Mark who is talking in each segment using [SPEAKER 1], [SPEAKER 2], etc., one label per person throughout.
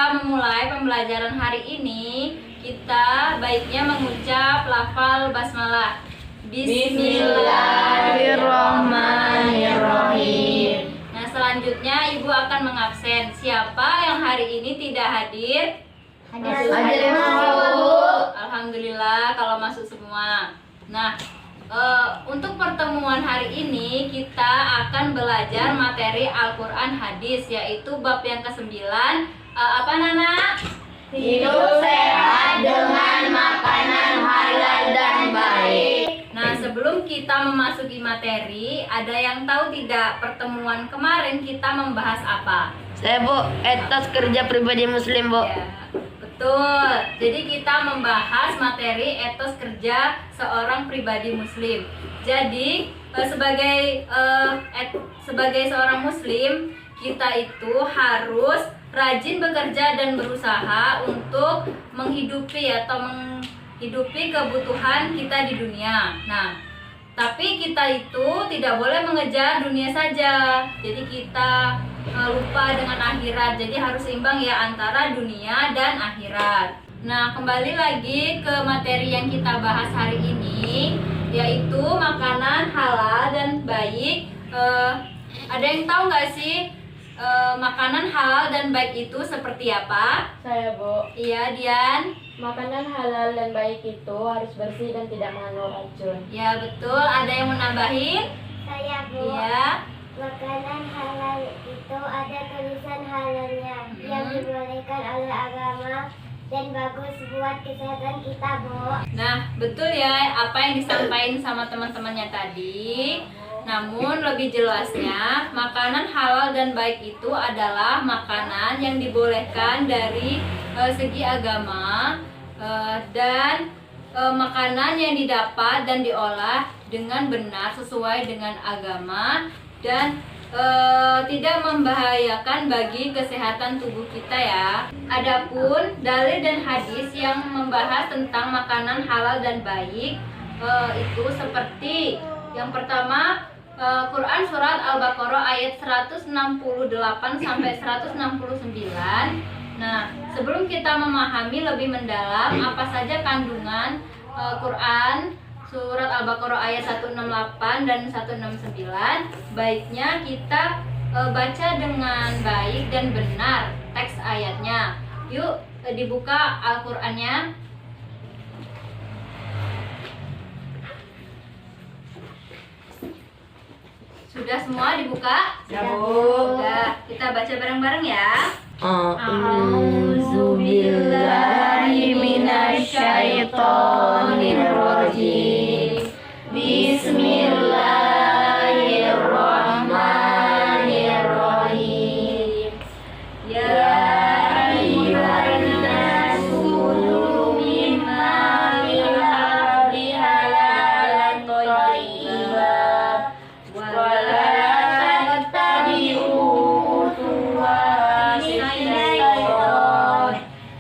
[SPEAKER 1] kita memulai pembelajaran hari ini, kita baiknya mengucap lafal basmalah. Bismillahirrahmanirrahim. Nah, selanjutnya Ibu akan mengabsen. Siapa yang hari ini tidak hadir?
[SPEAKER 2] Hadir,
[SPEAKER 1] Alhamdulillah kalau masuk semua. Nah, untuk pertemuan hari ini kita akan belajar materi Al-Quran hadis, yaitu bab yang ke-9. Apa Nana?
[SPEAKER 2] Hidup sehat dengan makanan halal dan baik.
[SPEAKER 1] Nah, sebelum kita memasuki materi, ada yang tahu tidak pertemuan kemarin kita membahas apa?
[SPEAKER 2] Saya Bu, etos kerja pribadi muslim Bu.
[SPEAKER 1] Ya, betul. Jadi kita membahas materi etos kerja seorang pribadi muslim. Jadi sebagai seorang muslim, kita itu harus rajin bekerja dan berusaha untuk menghidupi kebutuhan kita di dunia. Nah, tapi kita itu tidak boleh mengejar dunia saja. Jadi kita lupa dengan akhirat. Jadi harus seimbang ya antara dunia dan akhirat. Nah, kembali lagi ke materi yang kita bahas hari ini, yaitu makanan halal dan baik. Ada yang tahu nggak sih makanan halal dan baik itu seperti apa?
[SPEAKER 3] Saya Bu,
[SPEAKER 1] Iya, Dian.
[SPEAKER 3] makanan halal dan baik itu harus bersih dan tidak mengandung racun.
[SPEAKER 1] Ya, betul. Ada yang mau nambahin?
[SPEAKER 4] Saya Bu,
[SPEAKER 1] Iya.
[SPEAKER 4] makanan halal itu ada tulisan halalnya yang dibolehkan oleh agama dan bagus buat kesehatan kita Bu.
[SPEAKER 1] Nah, betul ya apa yang disampaikan sama teman-temannya tadi. Namun lebih jelasnya, makanan halal dan baik itu adalah makanan yang dibolehkan dari segi agama dan makanan yang didapat dan diolah dengan benar sesuai dengan agama dan tidak membahayakan bagi kesehatan tubuh kita ya. Adapun dalil dan hadis yang membahas tentang makanan halal dan baik itu seperti yang pertama, Quran surat Al-Baqarah ayat 168 sampai 169. Nah, sebelum kita memahami lebih mendalam apa saja kandungan Quran surat Al-Baqarah ayat 168 dan 169, baiknya kita baca dengan baik dan benar teks ayatnya. Yuk, dibuka Al-Qur'annya. Sudah semua dibuka?
[SPEAKER 3] Ya, Bu.
[SPEAKER 1] Sudah. Kita baca bareng-bareng ya.
[SPEAKER 2] A'udzubillahi minasyaitonirrajim. Bismillahirrahmanirrahim.
[SPEAKER 1] Ya
[SPEAKER 2] ayyuhan nasu kulu mimma fil ardi halalan thayyiban wa la tattabi'u khutuwati syaitan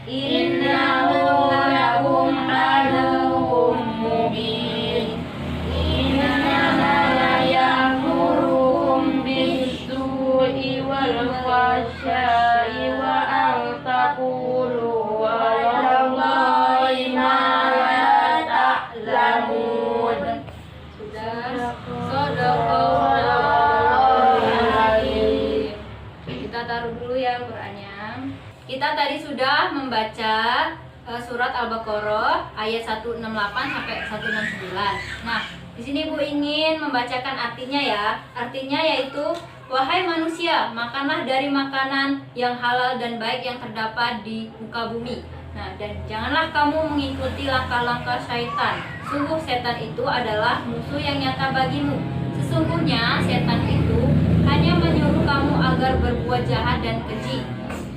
[SPEAKER 2] innahu lakum aduwwun mubin. Innama la ya'murukum bis-su'i wal fahsya'i wa an taqulu 'alallahi ma la ta'lamun.
[SPEAKER 1] Sudah. Shadaqallahul azim. Kita taruh dulu ya Al-Qur'annya. Kita tadi sudah membaca surat Al-Baqarah ayat 168 sampai 169. Nah, di sini Bu ingin membacakan artinya ya. Artinya yaitu, wahai manusia, makanlah dari makanan yang halal dan baik yang terdapat di muka bumi. Nah, dan janganlah kamu mengikuti langkah-langkah syaitan. Sungguh setan itu adalah musuh yang nyata bagimu. Sesungguhnya setan itu hanya menyuruh kamu agar berbuat jahat dan keji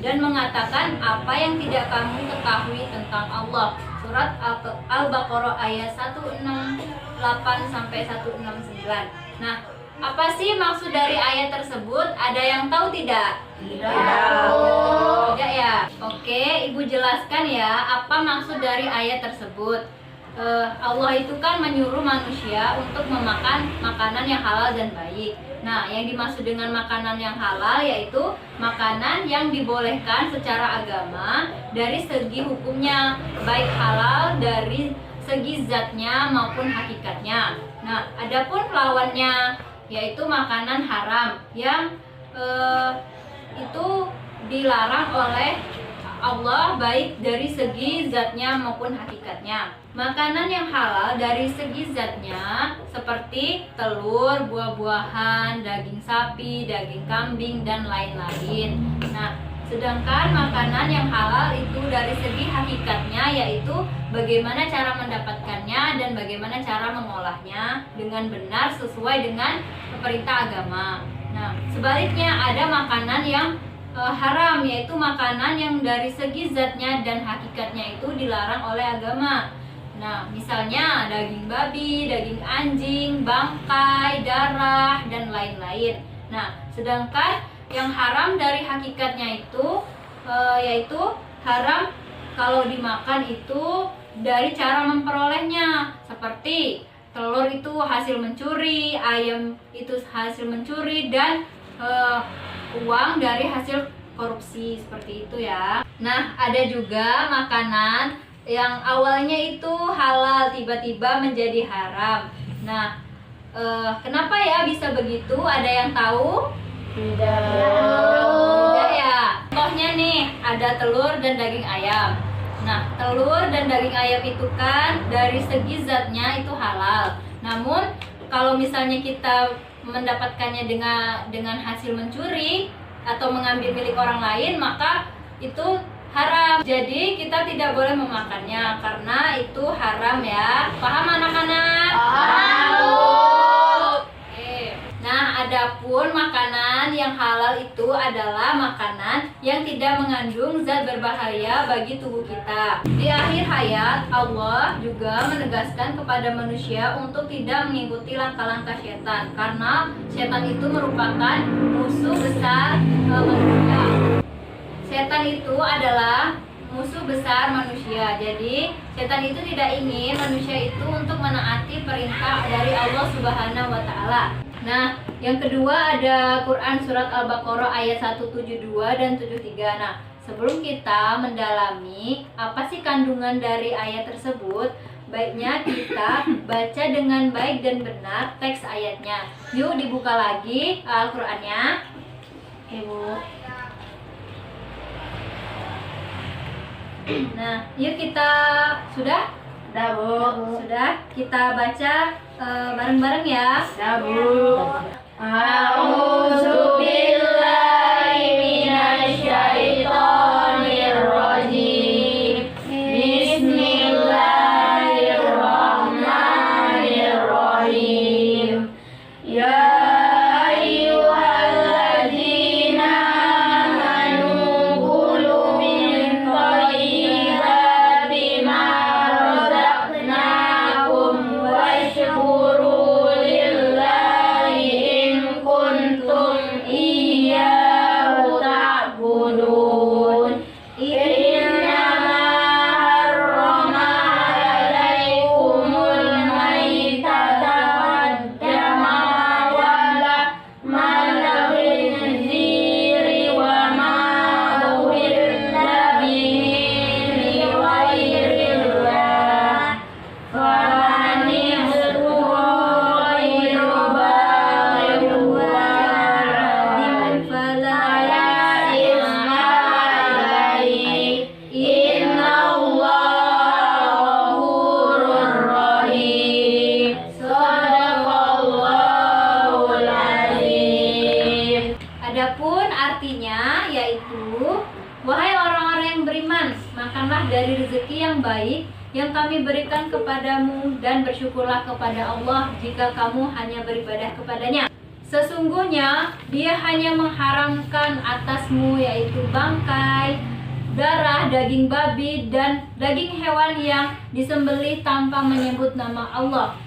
[SPEAKER 1] dan mengatakan apa yang tidak kamu ketahui tentang Allah. Surat Al-Baqarah ayat 168 sampai 169. Nah, apa sih maksud dari ayat tersebut? Ada yang tahu tidak? Tidak ya? Oke, Ibu jelaskan ya apa maksud dari ayat tersebut. Allah itu kan menyuruh manusia untuk memakan makanan yang halal dan baik. Nah, yang dimaksud dengan makanan yang halal yaitu makanan yang dibolehkan secara agama dari segi hukumnya, baik halal dari segi zatnya maupun hakikatnya. Nah, adapun lawannya yaitu makanan haram yang itu dilarang oleh Allah baik dari segi zatnya maupun hakikatnya. Makanan yang halal dari segi zatnya seperti telur, buah-buahan, daging sapi, daging kambing, dan lain-lain. Nah, sedangkan makanan yang halal itu dari segi hakikatnya yaitu bagaimana cara mendapatkannya dan bagaimana cara mengolahnya dengan benar sesuai dengan perintah agama. Nah, sebaliknya ada makanan yang haram, yaitu makanan yang dari segi zatnya dan hakikatnya itu dilarang oleh agama. Nah, misalnya daging babi, daging anjing, bangkai, darah, dan lain-lain. Nah, sedangkan yang haram dari hakikatnya itu yaitu haram kalau dimakan itu dari cara memperolehnya, seperti telur itu hasil mencuri, ayam itu hasil mencuri, dan uang dari hasil korupsi, seperti itu ya. Nah, ada juga makanan yang awalnya itu halal tiba-tiba menjadi haram. Nah, kenapa ya bisa begitu? Ada yang tahu? Tidak ya. Contohnya nih, ada telur dan daging ayam. Nah, telur dan daging ayam itu kan dari segi zatnya itu halal. Namun kalau misalnya kita mendapatkannya dengan hasil mencuri atau mengambil milik orang lain, maka itu haram. Jadi kita tidak boleh memakannya karena itu haram ya. Paham anak-anak?
[SPEAKER 2] Paham.
[SPEAKER 1] Oke. Nah, adapun makanan yang halal itu adalah makanan yang tidak mengandung zat berbahaya bagi tubuh kita. Di akhir hayat, Allah juga menegaskan kepada manusia untuk tidak mengikuti langkah-langkah setan, karena setan itu merupakan musuh besar manusia. Setan itu adalah musuh besar manusia. Jadi, setan itu tidak ingin manusia itu untuk menaati perintah dari Allah Subhanahu wa taala. Nah, yang kedua ada Quran surat Al-Baqarah ayat 172 dan 73. Nah, sebelum kita mendalami apa sih kandungan dari ayat tersebut, baiknya kita baca dengan baik dan benar teks ayatnya. Yuk dibuka lagi Al-Qur'annya. Ibu. Nah, yuk kita sudah?
[SPEAKER 3] Dah, Bu.
[SPEAKER 1] Sudah, kita baca bareng-bareng ya.
[SPEAKER 3] Dah, Bu. A'udzu billahi minasyaitonir rajim. Bismillahirrahmanirrahim. Ya ayyuhalladzina amanu kulu min thayyibati ma razaqnakum washkuru lillahi in kuntum iyyahu ta'budun. Innama harrama alaikumul maitata waddama walahmal khinziri wa ma uhilla bihi lighairillah. Faman ihtura ghairu baghin waladin fala isma alaihi. Innallaha ghafurur rahim. Shadaqallahul azim.
[SPEAKER 1] Adapun artinya yaitu, wahai orang-orang yang beriman, makanlah dari rezeki yang baik yang kami berikan kepadamu dan bersyukurlah kepada Allah jika kamu hanya beribadah kepadanya. Sesungguhnya Dia hanya mengharamkan atasmu yaitu bangkai, darah, daging babi, dan daging hewan yang disembelih tanpa menyebut nama Allah.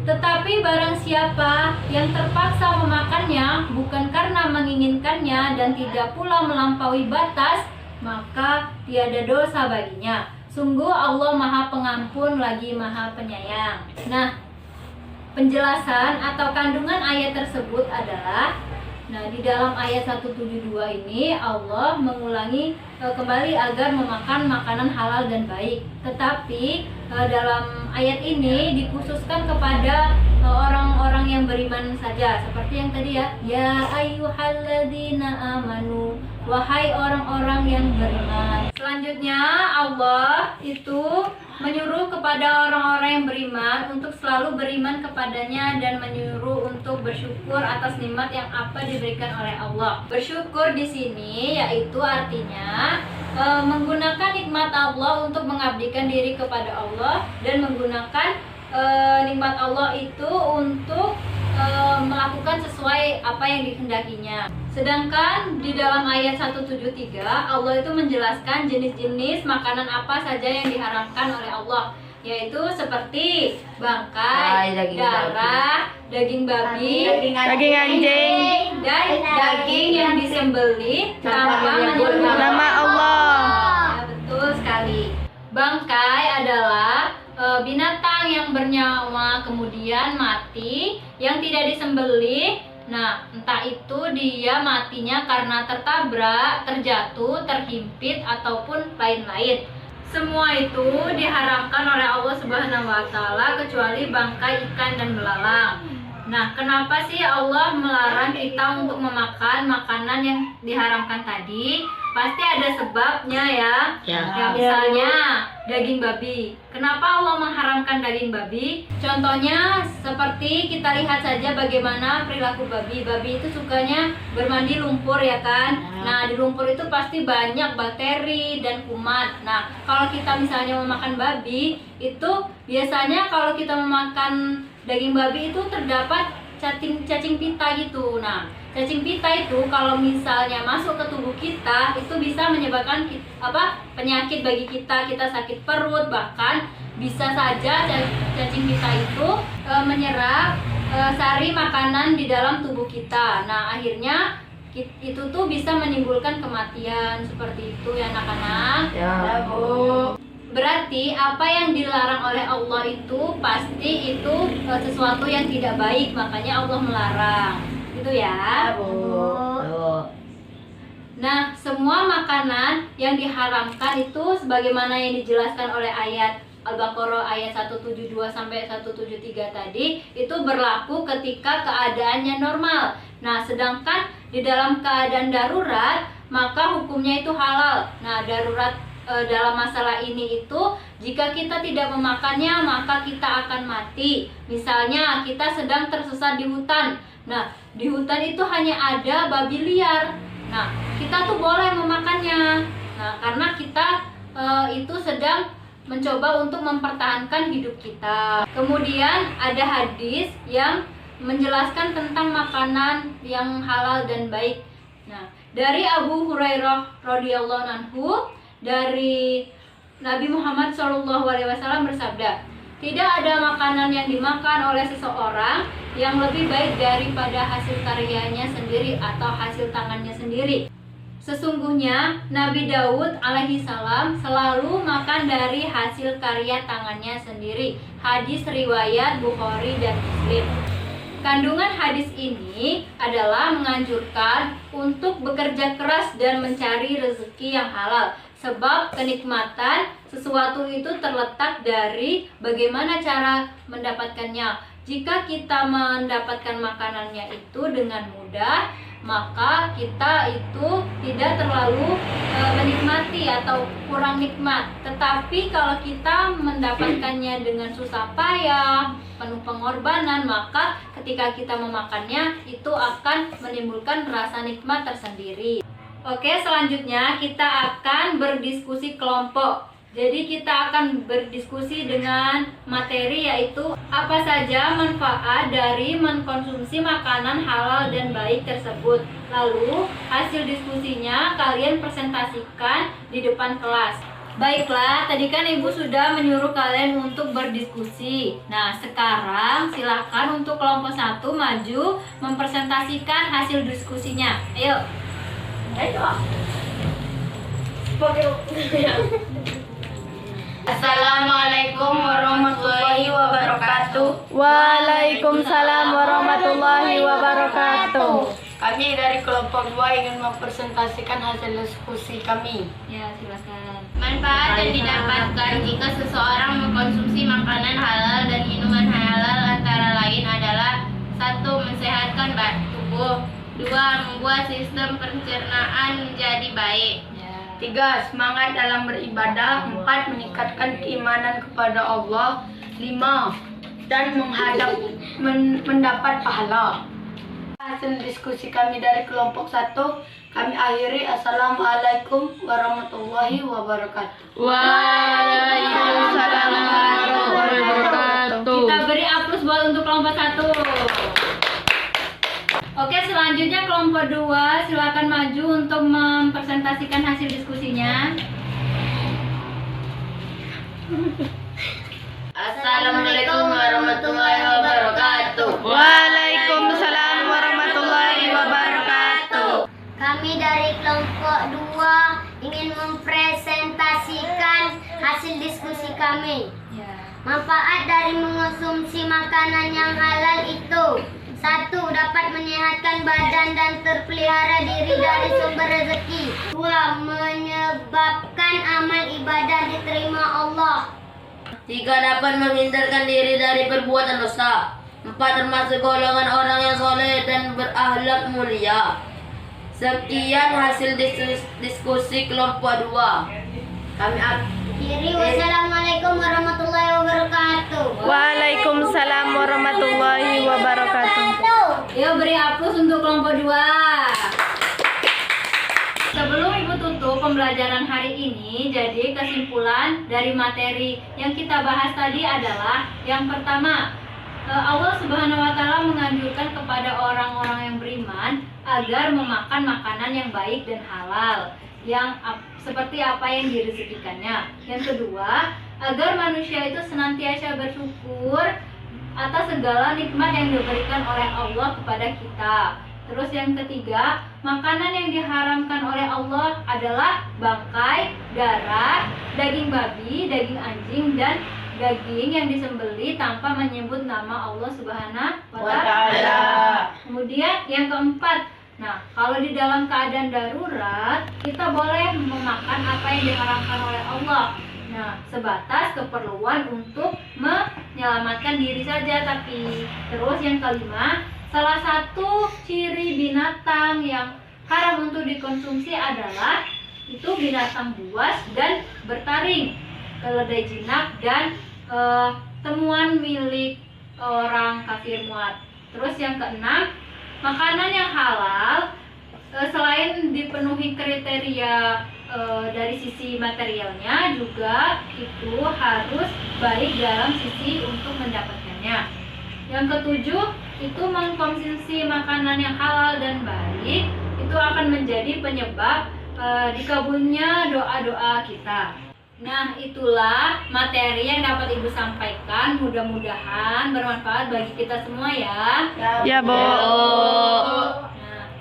[SPEAKER 1] Tetapi barang siapa yang terpaksa memakannya bukan karena menginginkannya dan tidak pula melampaui batas, maka tiada dosa baginya. Sungguh Allah Maha Pengampun lagi Maha Penyayang. Nah, penjelasan atau kandungan ayat tersebut adalah, nah di dalam ayat 172 ini Allah mengulangi kembali agar memakan makanan halal dan baik. Tetapi dalam ayat ini dikhususkan kepada orang-orang yang beriman saja, seperti yang tadi ya ayyuhalladzina amanu, wahai orang-orang yang beriman. Selanjutnya Allah itu menyuruh kepada orang-orang yang beriman untuk selalu beriman kepadanya dan menyuruh untuk bersyukur atas nikmat yang apa diberikan oleh Allah. Bersyukur di sini yaitu artinya menggunakan nikmat Allah untuk mengabdikan diri kepada Allah dan menggunakan nikmat Allah itu untuk melakukan sesuai apa yang dikehendakinya. Sedangkan di dalam ayat 173 Allah itu menjelaskan jenis-jenis makanan apa saja yang diharamkan oleh Allah, yaitu seperti bangkai, darah, daging babi,
[SPEAKER 2] Daging anjing.
[SPEAKER 1] dan daging yang disembelih tanpa menyebut
[SPEAKER 2] Nama Allah.
[SPEAKER 1] Ya, betul sekali. Bangkai adalah binatang yang bernyawa kemudian mati yang tidak disembelih. Nah, entah itu dia matinya karena tertabrak, terjatuh, terhimpit ataupun lain-lain. Semua itu diharamkan oleh Allah Subhanahu wa taala kecuali bangkai ikan dan belalang. Nah, kenapa sih Allah melarang kita untuk memakan makanan yang diharamkan tadi? Pasti ada sebabnya ya. Ya, misalnya daging babi. Kenapa Allah mengharamkan daging babi? Contohnya seperti kita lihat saja bagaimana perilaku babi. Babi itu sukanya bermandi lumpur ya kan. Nah, di lumpur itu pasti banyak bakteri dan kumat. Nah, kalau kita misalnya memakan babi, itu biasanya kalau kita memakan daging babi itu terdapat cacing pita gitu. Nah, cacing pita itu kalau misalnya masuk ke tubuh kita itu bisa menyebabkan penyakit bagi kita sakit perut, bahkan bisa saja cacing pita itu menyerap sari makanan di dalam tubuh kita. Nah, akhirnya itu tuh bisa menimbulkan kematian seperti itu ya anak-anak.
[SPEAKER 2] Ya, Bu.
[SPEAKER 1] Berarti apa yang dilarang oleh Allah itu pasti itu sesuatu yang tidak baik, makanya Allah melarang. Itu ya. Nah, semua makanan yang diharamkan itu sebagaimana yang dijelaskan oleh ayat Al-Baqarah ayat 172 sampai 173 tadi itu berlaku ketika keadaannya normal. Nah, sedangkan di dalam keadaan darurat maka hukumnya itu halal. Nah, darurat dalam masalah ini itu jika kita tidak memakannya maka kita akan mati. Misalnya kita sedang tersesat di hutan. Nah, di hutan itu hanya ada babi liar. Nah, kita tuh boleh memakannya. Nah, karena kita itu sedang mencoba untuk mempertahankan hidup kita. Kemudian ada hadis yang menjelaskan tentang makanan yang halal dan baik. Nah, dari Abu Hurairah radhiyallahu anhu, dari Nabi Muhammad SAW bersabda, tidak ada makanan yang dimakan oleh seseorang yang lebih baik daripada hasil karyanya sendiri atau hasil tangannya sendiri. Sesungguhnya Nabi Daud alaihi salam selalu makan dari hasil karya tangannya sendiri. Hadis riwayat Bukhari dan Muslim. Kandungan hadis ini adalah menganjurkan untuk bekerja keras dan mencari rezeki yang halal. Sebab kenikmatan sesuatu itu terletak dari bagaimana cara mendapatkannya. Jika kita mendapatkan makanannya itu dengan mudah, maka kita itu tidak terlalu menikmati atau kurang nikmat. Tetapi kalau kita mendapatkannya dengan susah payah, penuh pengorbanan, maka ketika kita memakannya itu akan menimbulkan rasa nikmat tersendiri. Oke, selanjutnya kita akan berdiskusi kelompok. Jadi kita akan berdiskusi dengan materi yaitu apa saja manfaat dari mengkonsumsi makanan halal dan baik tersebut. Lalu hasil diskusinya kalian presentasikan di depan kelas. Baiklah, tadi kan Ibu sudah menyuruh kalian untuk berdiskusi. Nah, sekarang silakan untuk kelompok 1 maju mempresentasikan hasil diskusinya. Ayo.
[SPEAKER 3] Assalamualaikum warahmatullahi wabarakatuh.
[SPEAKER 2] Waalaikumsalam warahmatullahi wabarakatuh.
[SPEAKER 3] Kami dari kelompok 2 ingin mempresentasikan hasil diskusi kami.
[SPEAKER 1] Ya, silakan.
[SPEAKER 5] Manfaat yang didapatkan jika seseorang mengkonsumsi makanan halal dan minuman halal antara lain adalah 1. Mensehatkan tubuh. 2. Membuat sistem pencernaan menjadi baik.
[SPEAKER 3] 3. Semangat dalam beribadah. 4. Meningkatkan keimanan kepada Allah. 5. Dan mendapat pahala. Hasil diskusi kami dari kelompok 1 kami akhiri. Assalamualaikum warahmatullahi wabarakatuh.
[SPEAKER 2] Waalaikumsalam warahmatullahi wabarakatuh.
[SPEAKER 1] Kita beri aplaus buat untuk kelompok 1. Oke, selanjutnya kelompok 2 silakan maju untuk mempresentasikan hasil diskusinya.
[SPEAKER 5] Assalamualaikum warahmatullahi wabarakatuh.
[SPEAKER 2] Waalaikumsalam warahmatullahi wabarakatuh.
[SPEAKER 4] Kami dari kelompok 2 ingin mempresentasikan hasil diskusi kami. Manfaat dari mengonsumsi makanan yang halal itu: 1. Dapat menyehatkan badan dan terpelihara diri dari sumber rezeki. 2. Menyebabkan amal ibadah diterima Allah.
[SPEAKER 5] 3. Dapat menghindarkan diri dari perbuatan dosa. 4. Termasuk golongan orang yang soleh dan berakhlak mulia. Sekian hasil diskusi kelompok 2. Kami
[SPEAKER 4] Akhiri, wassalamualaikum warahmatullahi wabarakatuh.
[SPEAKER 2] Waalaikumsalam warahmatullahi wabarakatuh.
[SPEAKER 1] Yuk beri aplaus untuk kelompok 2. Sebelum Ibu tutup pembelajaran hari ini, jadi kesimpulan dari materi yang kita bahas tadi adalah yang pertama, Allah Subhanahu wa Ta'ala menganjurkan kepada orang-orang yang beriman agar memakan makanan yang baik dan halal, yang seperti apa yang direzekikannya. Yang kedua, agar manusia itu senantiasa bersyukur atas segala nikmat yang diberikan oleh Allah kepada kita. Terus yang ketiga, makanan yang diharamkan oleh Allah adalah bangkai, darah, daging babi, daging anjing, dan daging yang disembelih tanpa menyebut nama Allah Subhanahu wa Ta'ala. Kemudian yang keempat, kalau di dalam keadaan darurat, kita boleh memakan apa yang diharamkan oleh Allah. Sebatas keperluan untuk menyelamatkan diri saja. Tapi terus yang kelima, salah satu ciri binatang yang haram untuk dikonsumsi adalah itu binatang buas dan bertaring, keledai jinak, dan temuan milik orang kafir muat. Terus yang keenam, makanan yang halal selain dipenuhi kriteria dari sisi materialnya, juga itu harus baik dalam sisi untuk mendapatkannya. Yang ketujuh, itu mengkonsumsi makanan yang halal dan baik itu akan menjadi penyebab dikabulnya doa-doa kita. Itulah materi yang dapat Ibu sampaikan. Mudah-mudahan bermanfaat bagi kita semua ya.
[SPEAKER 2] Ya, Bu.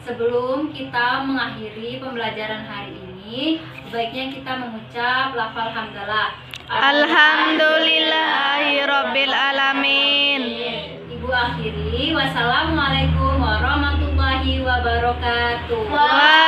[SPEAKER 1] Sebelum kita mengakhiri pembelajaran hari ini, baiknya kita mengucap lafal hamdalah.
[SPEAKER 2] Alhamdulillahirabbil alamin.
[SPEAKER 1] Ibu akhiri, wassalamualaikum warahmatullahi wabarakatuh.
[SPEAKER 2] Waalaikumsalam